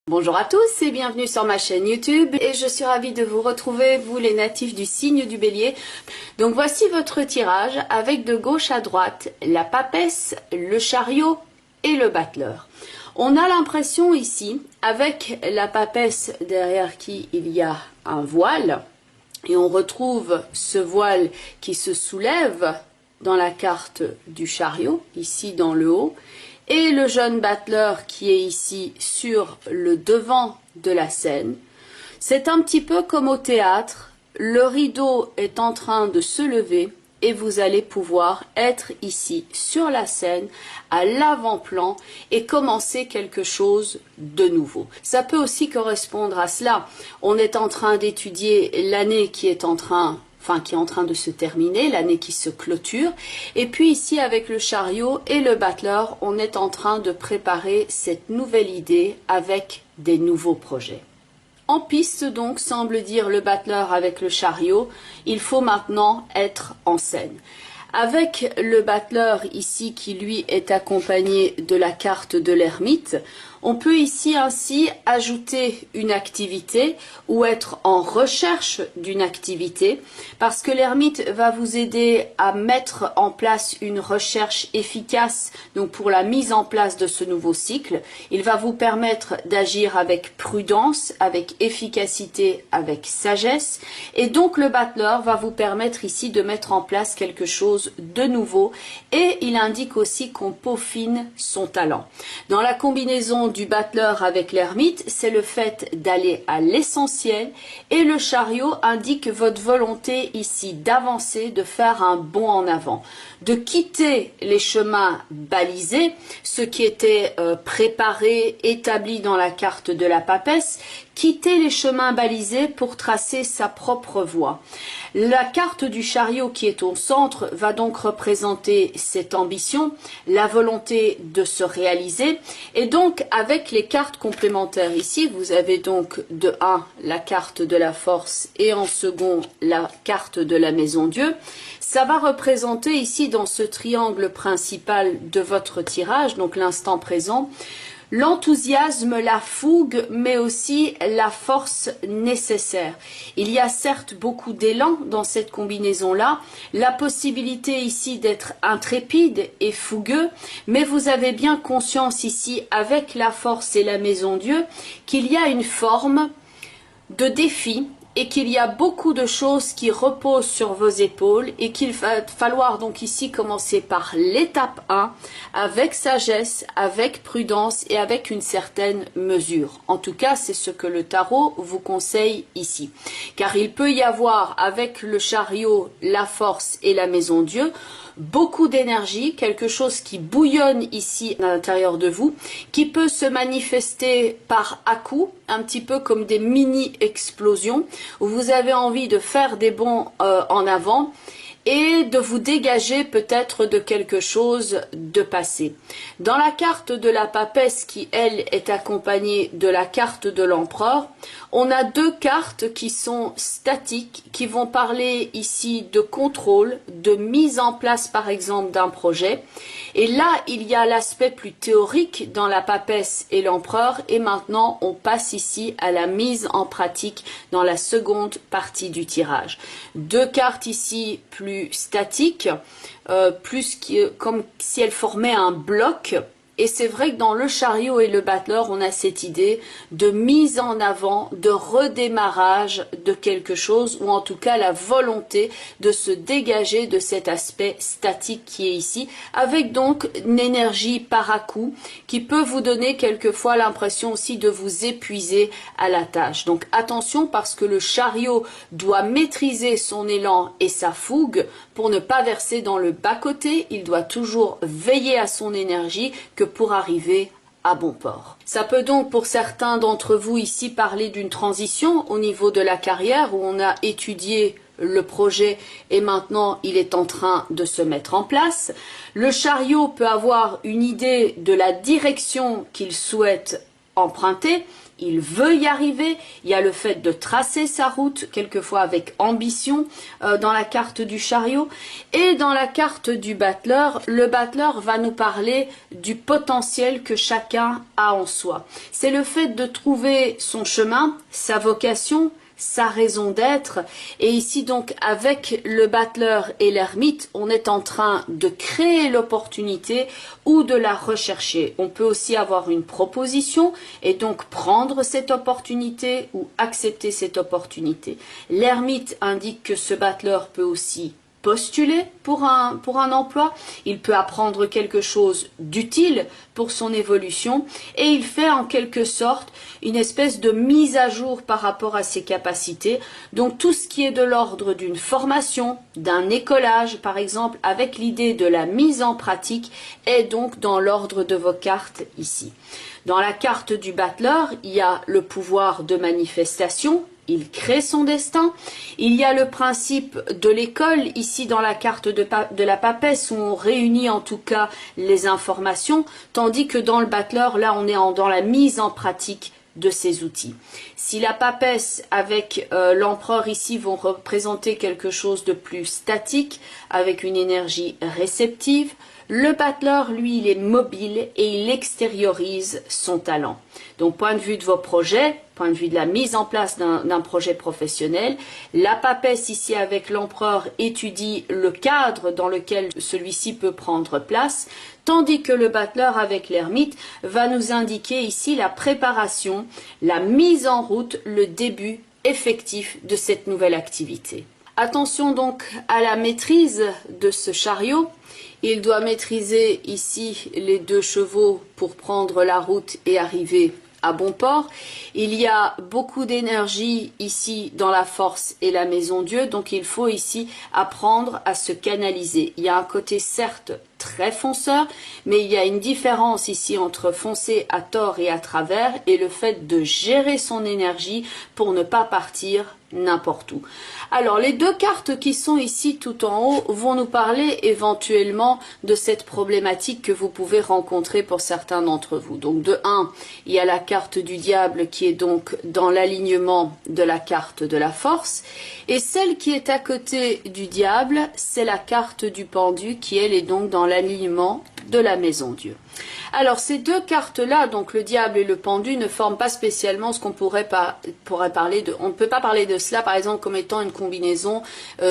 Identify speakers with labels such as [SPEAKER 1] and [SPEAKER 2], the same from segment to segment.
[SPEAKER 1] Bonjour à tous et bienvenue sur ma chaîne YouTube et je suis ravie de vous retrouver, vous les natifs du signe du Bélier. Donc voici votre tirage avec de gauche à droite la papesse, le chariot et le battleur. On a l'impression ici, avec la papesse derrière qui il y a un voile, et on retrouve ce voile qui se soulève dans la carte du chariot, ici dans le haut, et le jeune battleur qui est ici sur le devant de la scène. C'est un petit peu comme au théâtre, le rideau est en train de se lever et vous allez pouvoir être ici sur la scène, à l'avant-plan et commencer quelque chose de nouveau. Ça peut aussi correspondre à cela. On est en train d'étudier l'année qui est en train de se terminer, l'année qui se clôture. Et puis ici, avec le chariot et le battleur, on est en train de préparer cette nouvelle idée avec des nouveaux projets. En piste donc, semble dire le battleur avec le chariot, il faut maintenant être en scène. Avec le battleur ici qui lui est accompagné de la carte de l'ermite, on peut ici ainsi ajouter une activité ou être en recherche d'une activité parce que l'ermite va vous aider à mettre en place une recherche efficace donc pour la mise en place de ce nouveau cycle. Il va vous permettre d'agir avec prudence, avec efficacité, avec sagesse et donc le battleur va vous permettre ici de mettre en place quelque chose de nouveau et il indique aussi qu'on peaufine son talent. Dans la combinaison du battleur avec l'ermite, c'est le fait d'aller à l'essentiel et le chariot indique votre volonté ici d'avancer, de faire un bond en avant, de quitter les chemins balisés, ce qui était préparé, établi dans la carte de la papesse, quitter les chemins balisés pour tracer sa propre voie. La carte du chariot qui est au centre va donc représenter cette ambition, la volonté de se réaliser et donc avec les cartes complémentaires ici, vous avez donc de 1 la carte de la force et en second la carte de la maison Dieu. Ça va représenter ici dans ce triangle principal de votre tirage, donc l'instant présent, l'enthousiasme, la fougue, mais aussi la force nécessaire. Il y a certes beaucoup d'élan dans cette combinaison-là, la possibilité ici d'être intrépide et fougueux, mais vous avez bien conscience ici, avec la force et la maison Dieu, qu'il y a une forme de défi, et qu'il y a beaucoup de choses qui reposent sur vos épaules et qu'il va falloir donc ici commencer par l'étape 1 avec sagesse, avec prudence et avec une certaine mesure. En tout cas, c'est ce que le tarot vous conseille ici. Car il peut y avoir avec le chariot, la force et la maison Dieu, beaucoup d'énergie, quelque chose qui bouillonne ici à l'intérieur de vous, qui peut se manifester par à-coups, un petit peu comme des mini-explosions, où vous avez envie de faire des bonds en avant et de vous dégager peut-être de quelque chose de passé. Dans la carte de la papesse qui, elle, est accompagnée de la carte de l'empereur, on a deux cartes qui sont statiques, qui vont parler ici de contrôle, de mise en place par exemple d'un projet. Et là, il y a l'aspect plus théorique dans la papesse et l'empereur. Et maintenant, on passe ici à la mise en pratique dans la seconde partie du tirage. Deux cartes ici plus statiques, comme si elles formaient un bloc. Et c'est vrai que dans le chariot et le battleur, on a cette idée de mise en avant, de redémarrage de quelque chose, ou en tout cas la volonté de se dégager de cet aspect statique qui est ici, avec donc une énergie par à-coup qui peut vous donner quelquefois l'impression aussi de vous épuiser à la tâche. Donc attention parce que le chariot doit maîtriser son élan et sa fougue pour ne pas verser dans le bas-côté. Il doit toujours veiller à son énergie que pour arriver à bon port. Ça peut donc pour certains d'entre vous ici parler d'une transition au niveau de la carrière où on a étudié le projet et maintenant il est en train de se mettre en place. Le chariot peut avoir une idée de la direction qu'il souhaite emprunter, il veut y arriver. Il y a le fait de tracer sa route, quelquefois avec ambition, dans la carte du chariot. Et dans la carte du battleur, le battleur va nous parler du potentiel que chacun a en soi. C'est le fait de trouver son chemin, sa vocation, sa raison d'être. Et ici donc avec le battleur et l'ermite, on est en train de créer l'opportunité ou de la rechercher. On peut aussi avoir une proposition et donc prendre cette opportunité ou accepter cette opportunité. L'ermite indique que ce battleur peut aussi postuler pour un emploi, il peut apprendre quelque chose d'utile pour son évolution et il fait en quelque sorte une espèce de mise à jour par rapport à ses capacités. Donc tout ce qui est de l'ordre d'une formation, d'un écolage par exemple, avec l'idée de la mise en pratique est donc dans l'ordre de vos cartes ici. Dans la carte du battleur, il y a le pouvoir de manifestation. Il crée son destin. Il y a le principe de l'école, ici dans la carte de la papesse, où on réunit en tout cas les informations, tandis que dans le battleur, là on est dans la mise en pratique de ces outils. Si la papesse avec l'empereur ici vont représenter quelque chose de plus statique, avec une énergie réceptive, le battleur, lui, il est mobile et il extériorise son talent. Donc, point de vue de vos projets, point de vue de la mise en place d'un projet professionnel, la papesse ici avec l'empereur étudie le cadre dans lequel celui-ci peut prendre place, tandis que le battleur avec l'ermite va nous indiquer ici la préparation, la mise en route, le début effectif de cette nouvelle activité. Attention donc à la maîtrise de ce chariot. Il doit maîtriser ici les 2 chevaux pour prendre la route et arriver à bon port. Il y a beaucoup d'énergie ici dans la force et la maison Dieu, donc il faut ici apprendre à se canaliser. Il y a un côté certes très fonceur, mais il y a une différence ici entre foncer à tort et à travers et le fait de gérer son énergie pour ne pas partir n'importe où. Alors les 2 cartes qui sont ici tout en haut vont nous parler éventuellement de cette problématique que vous pouvez rencontrer pour certains d'entre vous. Donc de 1, il y a la carte du diable qui est donc dans l'alignement de la carte de la force et celle qui est à côté du diable, c'est la carte du pendu qui elle est donc dans l'alignement de la maison Dieu. Alors ces 2 cartes-là, donc le diable et le pendu, ne forment pas spécialement ce qu'on pourrait parler de. On ne peut pas parler de cela par exemple comme étant une combinaison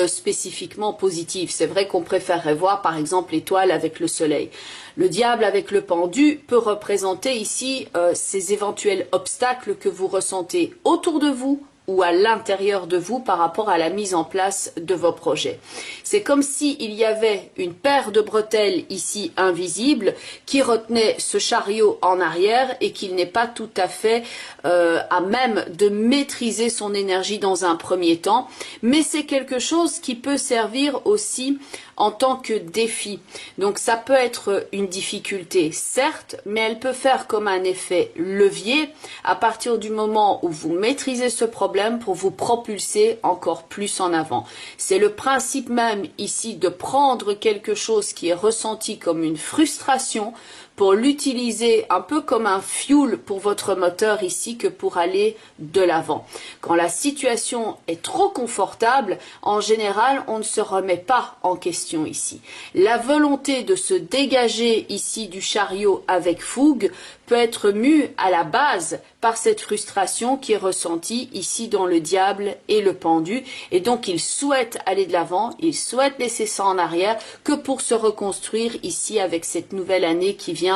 [SPEAKER 1] spécifiquement positive. C'est vrai qu'on préférerait voir par exemple l'étoile avec le soleil. Le diable avec le pendu peut représenter ici ces éventuels obstacles que vous ressentez autour de vous ou à l'intérieur de vous par rapport à la mise en place de vos projets. C'est comme s'il y avait une paire de bretelles ici invisible qui retenait ce chariot en arrière et qu'il n'est pas tout à fait à même de maîtriser son énergie dans un premier temps, mais c'est quelque chose qui peut servir aussi en tant que défi. Donc ça peut être une difficulté, certes, mais elle peut faire comme un effet levier à partir du moment où vous maîtrisez ce problème pour vous propulser encore plus en avant. C'est le principe même ici de prendre quelque chose qui est ressenti comme une frustration pour l'utiliser un peu comme un fuel pour votre moteur ici que pour aller de l'avant. Quand la situation est trop confortable, en général, on ne se remet pas en question ici. La volonté de se dégager ici du chariot avec fougue peut être mue à la base par cette frustration qui est ressentie ici dans le diable et le pendu. Et donc, il souhaite aller de l'avant, il souhaite laisser ça en arrière que pour se reconstruire ici avec cette nouvelle année qui vient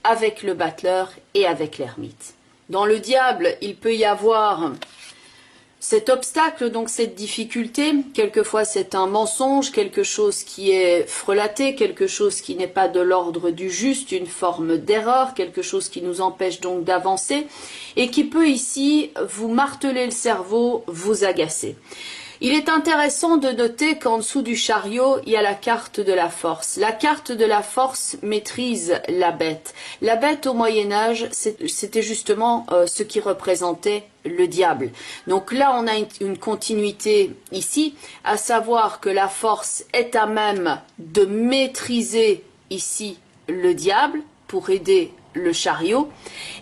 [SPEAKER 1] avec le battleur et avec l'ermite. Dans le diable, il peut y avoir cet obstacle, donc cette difficulté. Quelquefois c'est un mensonge, quelque chose qui est frelaté, quelque chose qui n'est pas de l'ordre du juste, une forme d'erreur, quelque chose qui nous empêche donc d'avancer et qui peut ici vous marteler le cerveau, vous agacer. Il est intéressant de noter qu'en dessous du chariot, il y a la carte de la force. La carte de la force maîtrise la bête. La bête au Moyen-Âge, c'était justement ce qui représentait le diable. Donc là, on a une continuité ici, à savoir que la force est à même de maîtriser ici le diable pour aider le chariot.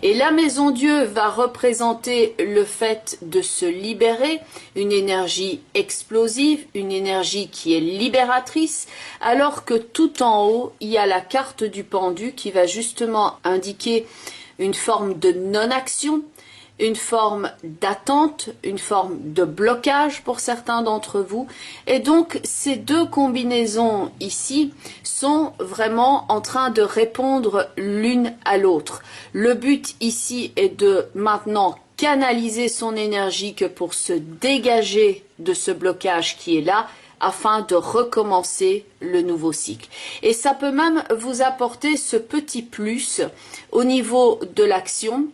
[SPEAKER 1] Et la maison Dieu va représenter le fait de se libérer, une énergie explosive, une énergie qui est libératrice, alors que tout en haut, il y a la carte du pendu qui va justement indiquer une forme de non-action, une forme d'attente, une forme de blocage pour certains d'entre vous. Et donc, ces deux combinaisons ici sont vraiment en train de répondre l'une à l'autre. Le but ici est de maintenant canaliser son énergie que pour se dégager de ce blocage qui est là, afin de recommencer le nouveau cycle. Et ça peut même vous apporter ce petit plus au niveau de l'action,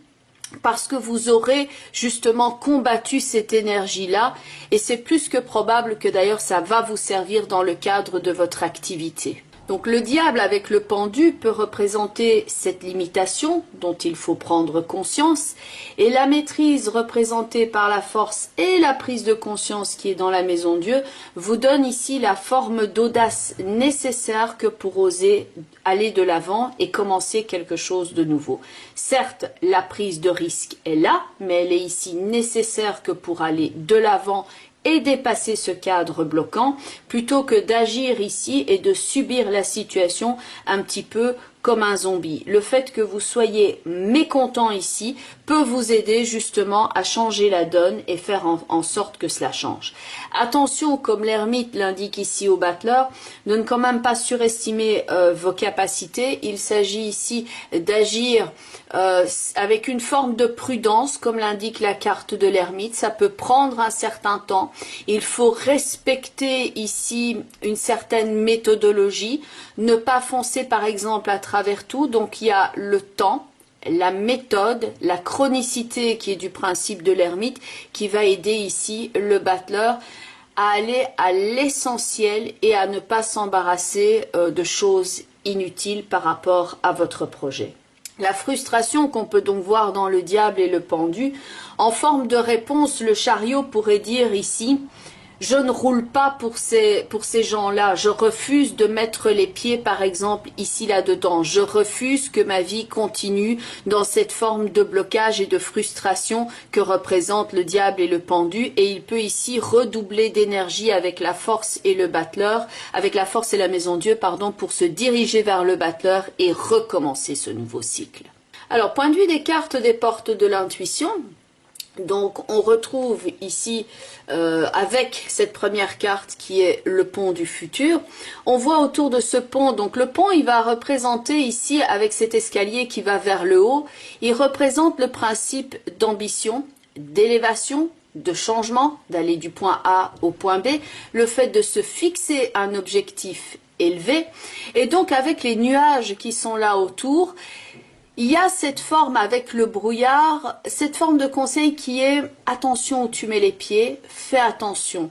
[SPEAKER 1] parce que vous aurez justement combattu cette énergie-là, et c'est plus que probable que d'ailleurs ça va vous servir dans le cadre de votre activité. Donc le diable avec le pendu peut représenter cette limitation dont il faut prendre conscience, et la maîtrise représentée par la force et la prise de conscience qui est dans la maison Dieu vous donne ici la forme d'audace nécessaire que pour oser aller de l'avant et commencer quelque chose de nouveau. Certes, la prise de risque est là, mais elle est ici nécessaire que pour aller de l'avant et dépasser ce cadre bloquant, plutôt que d'agir ici et de subir la situation un petit peu comme un zombie. Le fait que vous soyez mécontent ici peut vous aider justement à changer la donne et faire en sorte que cela change. Attention, comme l'ermite l'indique ici au battleur, de ne quand même pas surestimer vos capacités. Il s'agit ici d'agir avec une forme de prudence, comme l'indique la carte de l'ermite. Ça peut prendre un certain temps. Il faut respecter ici une certaine méthodologie, ne pas foncer par exemple à travers tout. Donc il y a le temps, la méthode, la chronicité qui est du principe de l'ermite qui va aider ici le battleur à aller à l'essentiel et à ne pas s'embarrasser de choses inutiles par rapport à votre projet. La frustration qu'on peut donc voir dans le diable et le pendu, en forme de réponse, le chariot pourrait dire ici: je ne roule pas pour ces gens-là, je refuse de mettre les pieds par exemple ici là-dedans, je refuse que ma vie continue dans cette forme de blocage et de frustration que représentent le diable et le pendu, et il peut ici redoubler d'énergie avec la force et le battleur, avec la force et la maison Dieu, pardon, pour se diriger vers le battleur et recommencer ce nouveau cycle. Alors, point de vue des cartes des portes de l'intuition, donc on retrouve ici avec cette première carte qui est le pont du futur, on voit autour de ce pont, donc le pont il va représenter ici avec cet escalier qui va vers le haut, il représente le principe d'ambition, d'élévation, de changement, d'aller du point A au point B, le fait de se fixer un objectif élevé, et donc avec les nuages qui sont là autour, il y a cette forme avec le brouillard, cette forme de conseil qui est attention où tu mets les pieds, fais attention.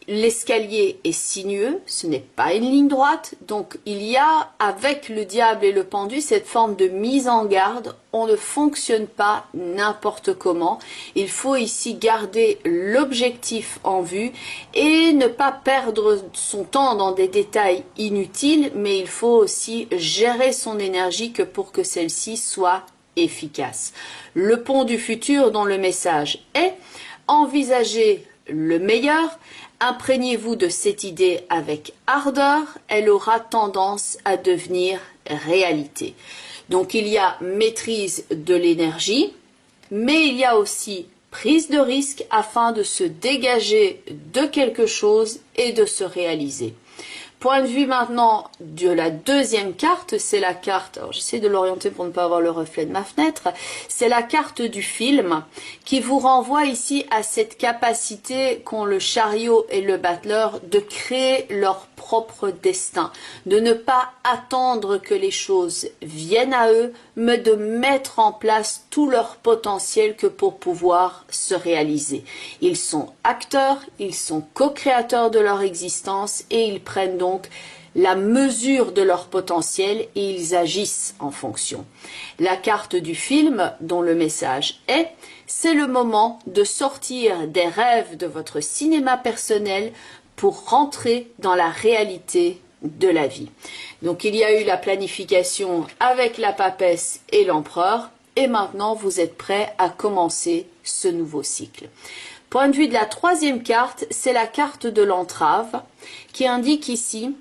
[SPEAKER 1] L'escalier est sinueux, ce n'est pas une ligne droite, donc il y a avec le diable et le pendu cette forme de mise en garde. On ne fonctionne pas n'importe comment, il faut ici garder l'objectif en vue et ne pas perdre son temps dans des détails inutiles, mais il faut aussi gérer son énergie que pour que celle-ci soit efficace. Le pont du futur dont le message est: envisager le meilleur, imprégnez-vous de cette idée avec ardeur, elle aura tendance à devenir réalité. Donc il y a maîtrise de l'énergie, mais il y a aussi prise de risque afin de se dégager de quelque chose et de se réaliser. Point de vue maintenant de la deuxième carte, c'est la carte, alors j'essaie de l'orienter pour ne pas avoir le reflet de ma fenêtre, c'est la carte du film qui vous renvoie ici à cette capacité qu'ont le chariot et le battleur de créer leur propre destin, de ne pas attendre que les choses viennent à eux, mais de mettre en place tout leur potentiel que pour pouvoir se réaliser. Ils sont acteurs, ils sont co-créateurs de leur existence et ils prennent donc la mesure de leur potentiel et ils agissent en fonction. La carte du film, dont le message est: c'est le moment de sortir des rêves de votre cinéma personnel pour rentrer dans la réalité de la vie. Donc il y a eu la planification avec la papesse et l'empereur, et maintenant vous êtes prêts à commencer ce nouveau cycle. Point de vue de la troisième carte, c'est la carte de l'entrave qui indique ici,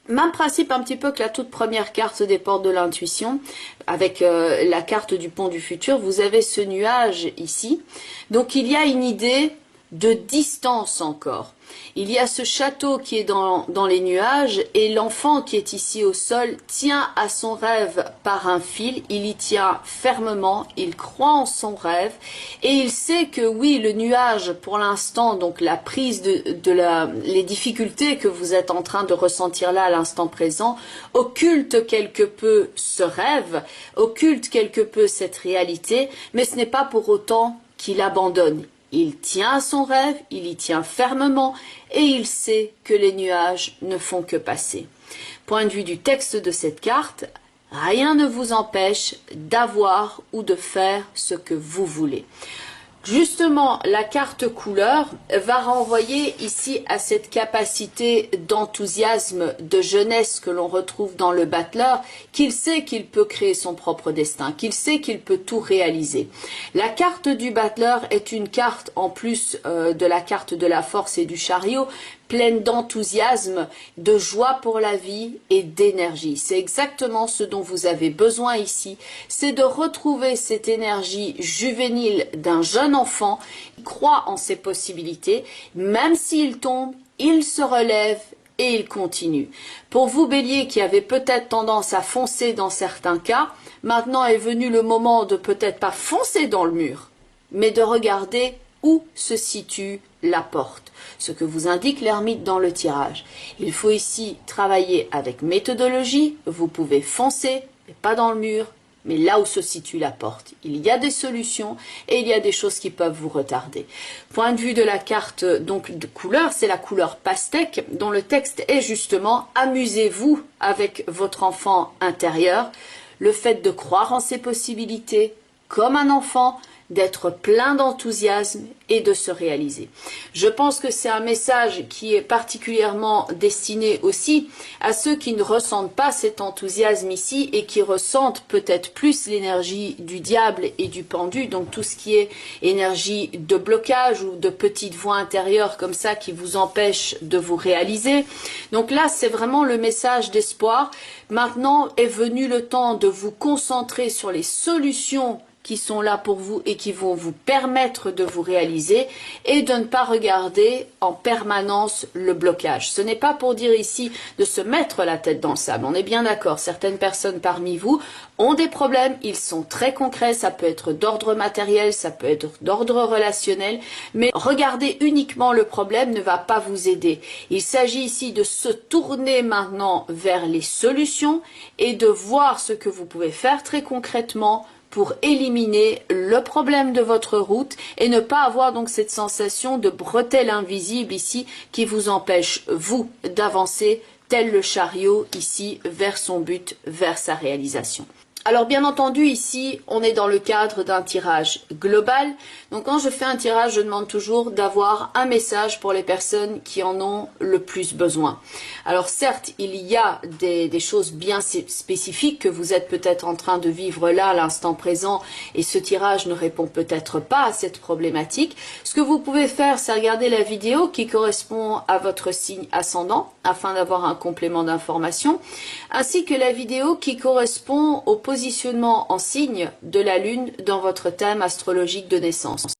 [SPEAKER 1] même principe un petit peu que la toute première carte des portes de l'intuition, avec la carte du pont du futur, vous avez ce nuage ici. Donc il y a une idée de distance encore. Il y a ce château qui est dans les nuages et l'enfant qui est ici au sol tient à son rêve par un fil, il y tient fermement, il croit en son rêve et il sait que oui, le nuage pour l'instant, donc la prise les difficultés que vous êtes en train de ressentir là à l'instant présent, occulte quelque peu ce rêve, occulte quelque peu cette réalité, mais ce n'est pas pour autant qu'il abandonne. Il tient à son rêve, il y tient fermement et il sait que les nuages ne font que passer. Point de vue du texte de cette carte, rien ne vous empêche d'avoir ou de faire ce que vous voulez. Justement, la carte couleur va renvoyer ici à cette capacité d'enthousiasme, de jeunesse que l'on retrouve dans le battleur, qu'il sait qu'il peut créer son propre destin, qu'il sait qu'il peut tout réaliser. La carte du battleur est une carte, en plus de la carte de la force et du chariot, pleine d'enthousiasme, de joie pour la vie et d'énergie. C'est exactement ce dont vous avez besoin ici, c'est de retrouver cette énergie juvénile d'un jeune enfant qui croit en ses possibilités, même s'il tombe, il se relève et il continue. Pour vous, Bélier, qui avez peut-être tendance à foncer dans certains cas, maintenant est venu le moment de peut-être pas foncer dans le mur, mais de regarder où se situe la porte, ce que vous indique l'ermite dans le tirage. Il faut ici travailler avec méthodologie, vous pouvez foncer, mais pas dans le mur, mais là où se situe la porte. Il y a des solutions et il y a des choses qui peuvent vous retarder. Point de vue de la carte donc de couleur, c'est la couleur pastèque dont le texte est justement « Amusez-vous avec votre enfant intérieur ». Le fait de croire en ses possibilités comme un enfant, d'être plein d'enthousiasme et de se réaliser. Je pense que c'est un message qui est particulièrement destiné aussi à ceux qui ne ressentent pas cet enthousiasme ici et qui ressentent peut-être plus l'énergie du diable et du pendu, donc tout ce qui est énergie de blocage ou de petites voix intérieures comme ça qui vous empêchent de vous réaliser. Donc là, c'est vraiment le message d'espoir. Maintenant est venu le temps de vous concentrer sur les solutions qui sont là pour vous et qui vont vous permettre de vous réaliser et de ne pas regarder en permanence le blocage. Ce n'est pas pour dire ici de se mettre la tête dans le sable, on est bien d'accord, certaines personnes parmi vous ont des problèmes, ils sont très concrets, ça peut être d'ordre matériel, ça peut être d'ordre relationnel, mais regarder uniquement le problème ne va pas vous aider. Il s'agit ici de se tourner maintenant vers les solutions et de voir ce que vous pouvez faire très concrètement pour éliminer le problème de votre route et ne pas avoir donc cette sensation de bretelle invisible ici qui vous empêche, vous, d'avancer tel le chariot ici vers son but, vers sa réalisation. Alors bien entendu ici on est dans le cadre d'un tirage global, donc quand je fais un tirage je demande toujours d'avoir un message pour les personnes qui en ont le plus besoin. Alors certes il y a des choses bien spécifiques que vous êtes peut-être en train de vivre là à l'instant présent et ce tirage ne répond peut-être pas à cette problématique. Ce que vous pouvez faire c'est regarder la vidéo qui correspond à votre signe ascendant afin d'avoir un complément d'information, ainsi que la vidéo qui correspond au positionnement en signe de la Lune dans votre thème astrologique de naissance.